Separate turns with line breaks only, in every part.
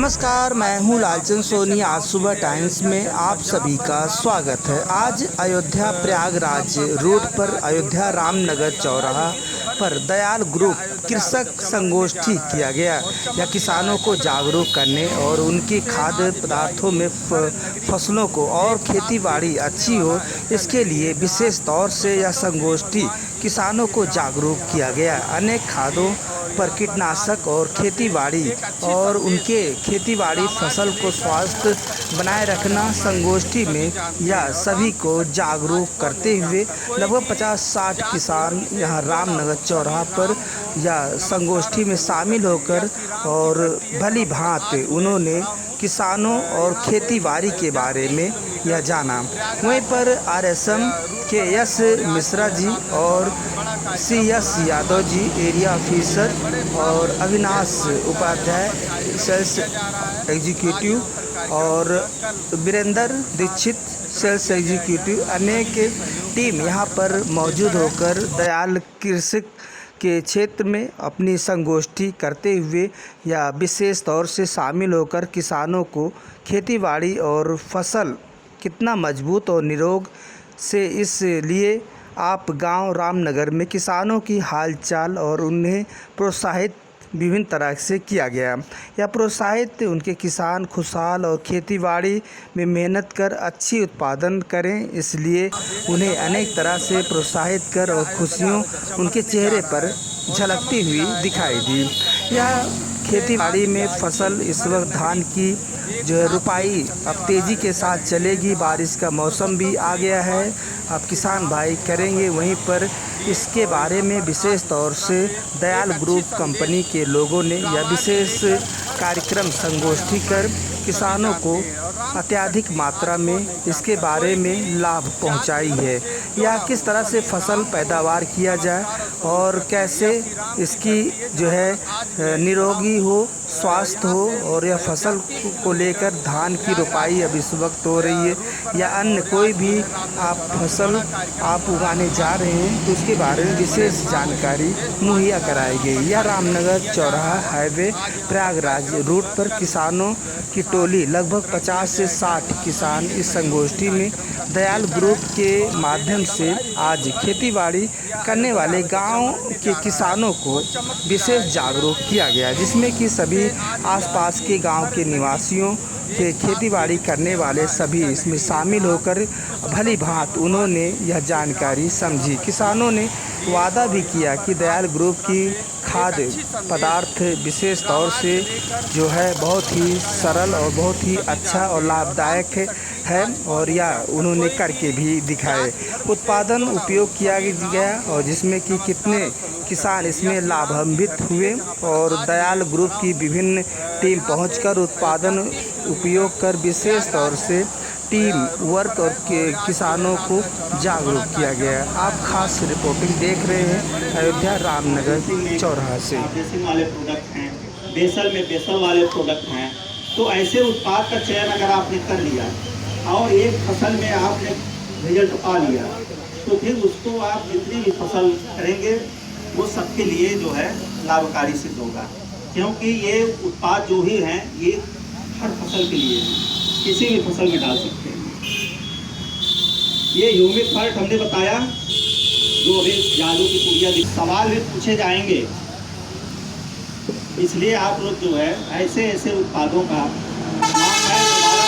नमस्कार, मैं हूँ लालचंद सोनी। आज सुबह टाइम्स में आप सभी का स्वागत है। आज अयोध्या प्रयागराज रोड पर अयोध्या रामनगर चौराहा पर दयाल ग्रुप कृषक संगोष्ठी किया गया। यह किसानों को जागरूक करने और उनकी खाद्य पदार्थों में फसलों को और खेतीबाड़ी अच्छी हो, इसके लिए विशेष तौर से यह संगोष्ठी किसानों को जागरूक किया गया। अनेक खादों पर कीटनाशक और खेतीबाड़ी और उनके खेतीबाड़ी फसल को स्वस्थ बनाए रखना संगोष्ठी में यह सभी को जागरूक करते हुए लगभग 50-60 किसान यहाँ रामनगर चौराहा पर यह संगोष्ठी में शामिल होकर और भली भांति उन्होंने किसानों और खेतीबाड़ी के बारे में यह जाना। वहीं पर आरएसएम के एस मिश्रा जी और CS Yadav ji area officer और अविनाश उपाध्याय सेल्स एग्जीक्यूटिव और वीरेंद्र दीक्षित सेल्स एग्जीक्यूटिव अनेक टीम यहाँ पर मौजूद होकर दयाल कृषि के क्षेत्र में अपनी संगोष्ठी करते हुए या विशेष तौर से शामिल होकर किसानों को खेतीबाड़ी और फसल कितना मजबूत और निरोग से, इसलिए आप गांव रामनगर में किसानों की हालचाल और उन्हें प्रोत्साहित विभिन्न तरह से किया गया। यह प्रोत्साहित उनके किसान खुशहाल और खेतीबाड़ी में मेहनत कर अच्छी उत्पादन करें, इसलिए उन्हें अनेक तरह से प्रोत्साहित कर और खुशियों उनके चेहरे पर झलकती हुई दिखाई दी। यह खेतीबाड़ी में फसल इस वक्त धान की जो है रुपाई अब तेज़ी के साथ चलेगी। बारिश का मौसम भी आ गया है, अब किसान भाई करेंगे। वहीं पर इसके बारे में विशेष तौर से दयाल ग्रुप कंपनी के लोगों ने यह विशेष कार्यक्रम संगोष्ठी कर किसानों को अत्यधिक मात्रा में इसके बारे में लाभ पहुंचाई है। या किस तरह से फसल पैदावार किया जाए और कैसे इसकी जो है निरोगी हो, स्वास्थ्य हो, और यह फसल को लेकर धान की रुपाई अब इस वक्त हो रही है या अन्य कोई भी आप फसल आप उगाने जा रहे हैं तो उसके बारे में विशेष जानकारी मुहैया कराई गई। यह रामनगर चौराहा हाईवे प्रयागराज रूट पर किसानों की टोली लगभग 50 से 60 किसान इस संगोष्ठी में दयाल ग्रुप के माध्यम से आज खेतीबाड़ी करने वाले गांव के किसानों को विशेष जागरूक किया गया, जिसमें कि सभी आसपास के गांव के निवासियों के खेतीबाड़ी करने वाले सभी इसमें शामिल होकर भली भांति उन्होंने यह जानकारी समझी। किसानों ने वादा भी किया कि दयाल ग्रुप की खाद्य पदार्थ विशेष तौर से जो है बहुत ही सरल और बहुत ही अच्छा और लाभदायक है और यह उन्होंने करके भी दिखाए। उत्पादन उपयोग किया गया और जिसमें कि कितने किसान इसमें लाभान्वित हुए और दयाल ग्रुप की विभिन्न टीम पहुंचकर उत्पादन उपयोग कर विशेष तौर से टीम वर्क और किसानों को जागरूक किया गया। आप खास रिपोर्टिंग देख रहे हैं अयोध्या रामनगर चौराहा से।
बेसिन वाले प्रोडक्ट हैं, बेसल में बेसल वाले प्रोडक्ट हैं, तो ऐसे उत्पाद का चयन अगर आपने कर लिया और एक फसल में आपने रिजल्ट पा लिया तो फिर उसको आप जितनी भी फसल करेंगे वो सबके लिए जो है लाभकारी सिद्ध होगा, क्योंकि ये उत्पाद जो ही हैं ये हर फसल के लिए है, किसी भी फसल में डाल सकते हैं। ये ह्यूमिक फर्ट हमने बताया, जो अभी जादू की पुड़िया सवाल भी पूछे जाएंगे, इसलिए आप लोग जो है ऐसे ऐसे उत्पादों का मैं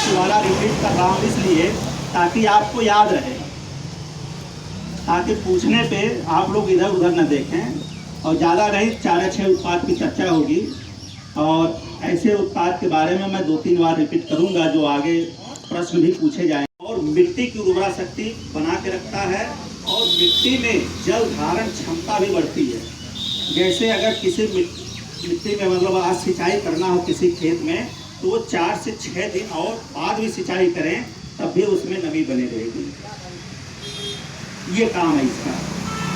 दोबारा रिपीट कर रहा हूँ इसलिए ताकि आपको याद रहे, ताकि पूछने पे आप लोग इधर उधर न देखें और ज़्यादा नहीं 4-6 उत्पाद की चर्चा होगी और ऐसे उत्पाद के बारे में मैं 2-3 बार रिपीट करूंगा जो आगे प्रश्न भी पूछे जाएंगे। और मिट्टी की उर्वरा शक्ति बना के रखता है और मिट्टी में जल धारण क्षमता भी बढ़ती है। जैसे अगर किसी मिट्टी में मतलब आज सिंचाई करना हो किसी खेत में तो वो 4 से 6 दिन और बाद भी सिंचाई करें तब भी उसमें नमी बनी रहेगी, ये काम है इसका।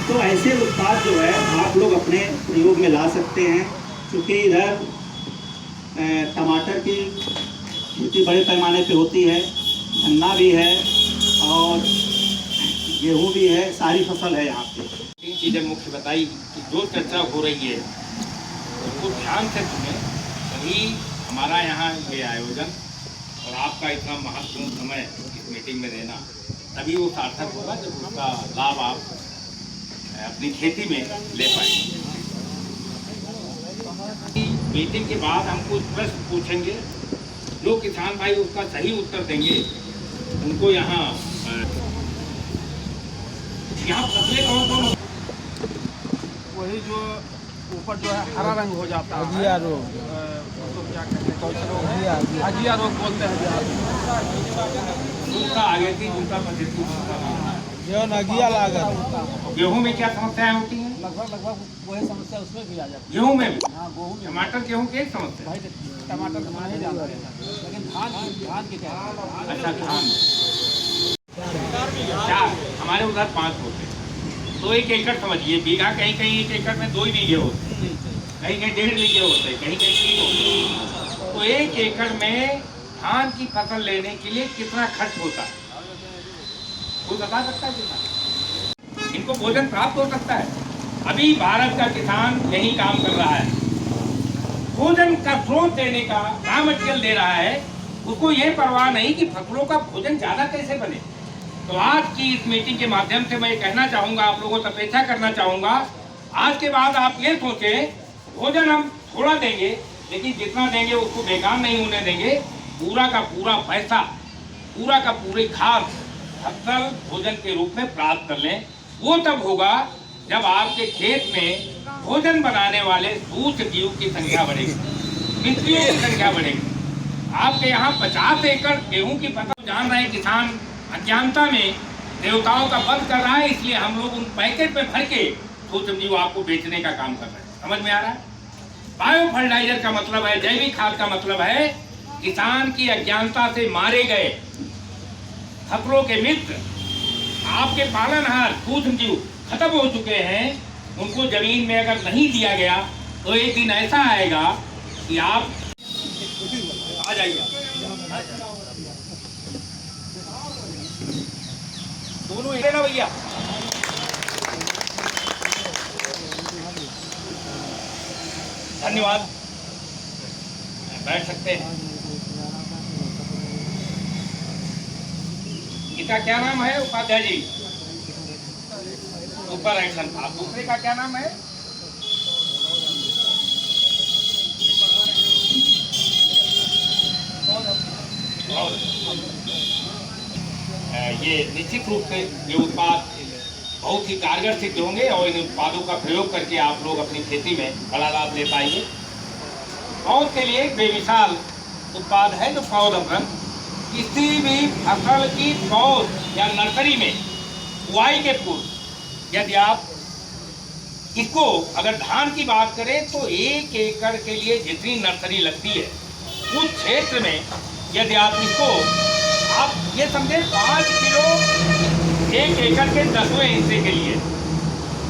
तो ऐसे उत्पाद जो है आप लोग अपने प्रयोग में ला सकते हैं, क्योंकि इधर टमाटर की खेती बड़े पैमाने पे होती है, गन्ना भी है और गेहूँ भी है, सारी फसल है यहाँ पे।
3 चीज़ें मुख्य बताई कि जो चर्चा हो रही है उसको ध्यान से सुने, सभी हमारा यहाँ ये आयोजन और आपका इतना महत्वपूर्ण समय इस मीटिंग में देना तभी वो सार्थक होगा जब उसका लाभ आप अपनी खेती में ले पाएंगे। मीटिंग के बाद हम कुछ प्रश्न पूछेंगे, जो किसान भाई उसका सही उत्तर देंगे उनको यहाँ फसलें कौन कौन,
वही जो ऊपर जो है हरा रंग हो जाता है, हजिया रोग, तो क्या कहते हैं, कौन सा रोग, हजिया रोग बोलते हैं।
उसका आगे की उनका पद्धति
जो नगिया लागत,
गेहूं में क्या समस्याएं होती हैं?
लगभग वही समस्या उसमें भी आ जाती है।
गेहूं में भी?
हाँ,
टमाटर गेहूं की एक समस्या।
भाई टमाटर तो नहीं जानते हैं, लेकिन धान की क्या है?
अच्छा, धान 4, हमारे उधर 5 होते हैं। तो 1 एकड़ समझिए, बीघा कहीं कहीं 1 एकड़ में 2 ही बीघे होते हैं, कहीं कहीं 1.5 बीघे होते हैं, कहीं कहीं 3 होते हैं। तो 1 एकड़ में धान की फसल लेने के लिए कितना खर्च होता है, कोई बता सकता है किसान? इनको भोजन प्राप्त हो सकता है? अभी भारत का किसान यही काम कर रहा है, भोजन का स्रोत देने का रॉ मटेरियल दे रहा है, उसको ये परवाह नहीं कि फसलों का भोजन ज्यादा कैसे बने। तो आज की इस मीटिंग के माध्यम से मैं कहना चाहूंगा, आप लोगों से अपेक्षा करना चाहूंगा, आज के बाद आप ये सोचें भोजन हम थोड़ा देंगे, लेकिन जितना देंगे उसको बेकार नहीं होने देंगे, पूरा का पूरा पैसा, पूरा का पूरी खाद फसल भोजन के रूप में प्राप्त कर लें। वो तब होगा जब आपके खेत में भोजन बनाने वाले सूक्ष्म जीव की संख्या बढ़ेगी, मित्रियों की संख्या बढ़ेगी। आपके यहाँ 50 एकड़ गेहूं की फसल जान रहे किसान अज्ञानता में देवताओं का वध कर रहा है, इसलिए हम लोग उन पैकेट में भर के सूक्ष्म जीव आपको बेचने का काम कर रहे हैं। समझ में आ रहा है? बायो फर्टिलाइजर का मतलब है, जैविक खाद का मतलब है किसान की अज्ञानता से मारे गए फसलों के मित्र, आपके पालनहार सूक्ष्म जीव खत्म हो चुके हैं, उनको जमीन में अगर नहीं दिया गया तो एक दिन ऐसा आएगा कि आप आ जाइए, दोनों एक ना भैया। धन्यवाद, बैठ सकते हैं। इनका क्या नाम है उपाध्याय जी? Super action. आप दूसरे का क्या नाम है? ये निश्चित रूप से ये उत्पाद बहुत ही कारगर सिद्ध होंगे और इन उत्पादों का प्रयोग करके आप लोग अपनी खेती में बड़ा लाभ ले पाएंगे। पौध के लिए एक बेमिसाल उत्पाद है जो पौध अमृत। किसी भी फसल की पौध या नर्सरी में बुआई के पूर्व यदि आप इसको, अगर धान की बात करें तो 1 एकड़ के लिए जितनी नर्सरी लगती है उस क्षेत्र में यदि आप इसको, आप ये समझे 5 किलो 1 एकड़ के 10वें हिस्से के लिए,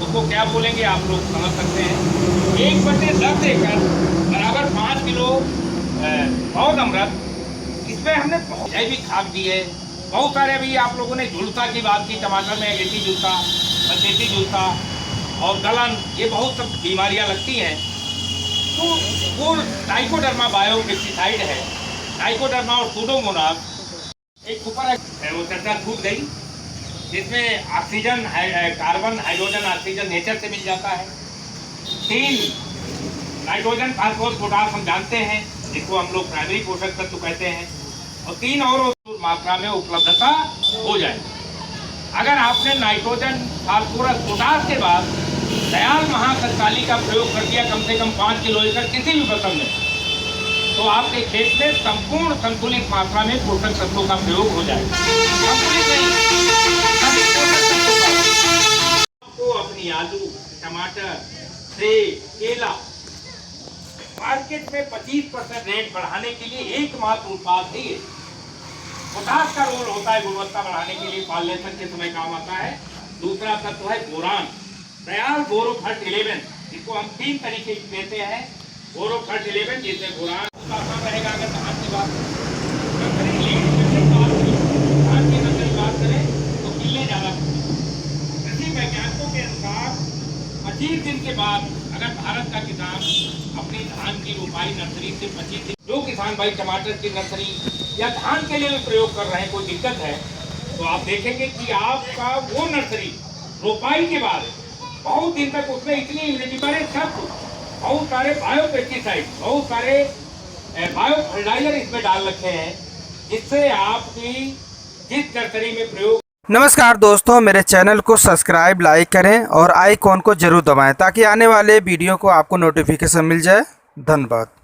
उसको क्या बोलेंगे आप लोग समझ सकते हैं। 1/10 एकड़ बराबर 5 किलो पौध अमृत। इसमें हमने जैविक खाद दी है, बहुत सारे अभी आप लोगों ने झुलसा की बात की, टमाटर में अगेती झुलसा, पचेती झुलसा और गलन, ये बहुत सब बीमारियां लगती हैं। तो वो ट्राइकोडर्मा बायो पेस्टिसाइड है, ट्राइकोडर्मा और सूडोमोनास एक सुपर वो चर्चा छूट गई, जिसमें oxygen, carbon, hydrogen, oxygen nature से मिल जाता है। 3 नाइट्रोजन, फास्फोरस, पोटास हम जानते हैं, जिसको हम लोग प्राइमरी पोषक तत्व कहते हैं, और 3 और मात्रा में उपलब्धता हो जाए। अगर आपने नाइट्रोजन, फास्फोरस, पोटास के बाद दयाल महाशक्तिशाली का प्रयोग कर दिया कम से कम 5 किलो एकड़ किसी भी फसल में, तो आपके खेत में संपूर्ण संतुलित मात्रा में पोषक तत्वों का प्रयोग हो जाएगा। संतुलित नहीं, सभी पोषक तत्वों का आपको अपनी आलू, टमाटर, सेब, केला मार्केट में 25% रेट बढ़ाने के लिए एकमात्र उत्पाद है ये। पोटास का रोल होता है गुणवत्ता बढ़ाने के लिए, पॉलिनेशन के समय काम आता है। दूसरा तत्व है बोरान, दयाल बोरोफर्ट 11, जिसको हम 3 तरीके से देते हैं। बोरोफर्ट 11 जिसमें बोरान आसान रहेगा। अगर धान की बात करें तो किले ज्यादा। कृषि वैज्ञानिकों के अनुसार 25 दिन के बाद अगर भारत का किसान अपनी धान की रोपाई नर्सरी से 25 दिन, जो किसान किसान भाई टमाटर की नर्सरी या धान के लिए भी प्रयोग कर रहे हैं, कोई दिक्कत है तो आप देखेंगे कि आपका वो नर्सरी रोपाई के बाद बहुत दिन तक उसमें इतनी इम्यूनिटी बढ़े, सब बहुत सारे बायो पेस्टिसाइड, बहुत सारे बायो फर्टिलाइजर इसमें डाल रखे हैं, जिससे आपकी जिस नर्सरी में प्रयोग।
नमस्कार दोस्तों, मेरे चैनल को सब्सक्राइब लाइक करें और आइकॉन को जरूर दबाएं ताकि आने वाले वीडियो को आपको नोटिफिकेशन मिल जाए। धन्यवाद।